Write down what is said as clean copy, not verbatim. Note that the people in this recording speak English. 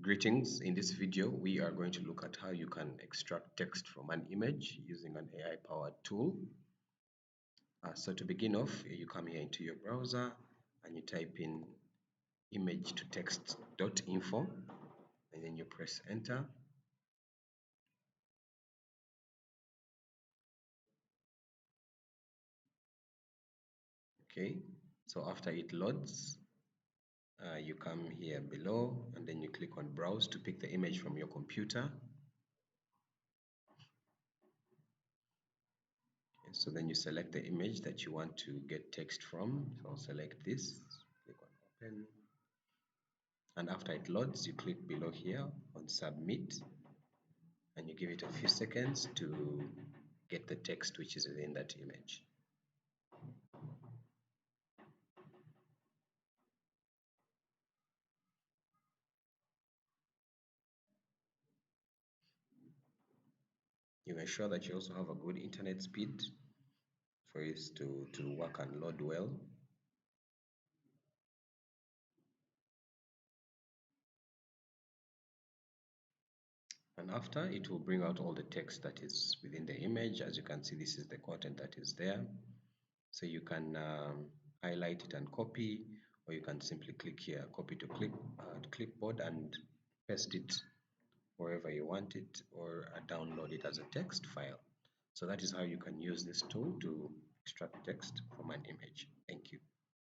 Greetings. In this video, we are going to look at how you can extract text from an image using an AI-powered tool. So to begin off, you come here into your browser and you type in Imagetotext.info and then you press enter. Okay, so after it loads, you come here below and then you click on browse to pick the image from your computer. Okay, so then you select the image that you want to get text from. So I'll select this, click on open. And after it loads, you click below here on submit and you give it a few seconds to get the text which is within that image. You ensure that you also have a good internet speed for it to work and load well. And after, it will bring out all the text that is within the image. As you can see, this is the content that is there. So you can highlight it and copy, or you can simply click here, copy to clipboard and paste it wherever you want it, or download it as a text file. So that is how you can use this tool to extract text from an image. Thank you.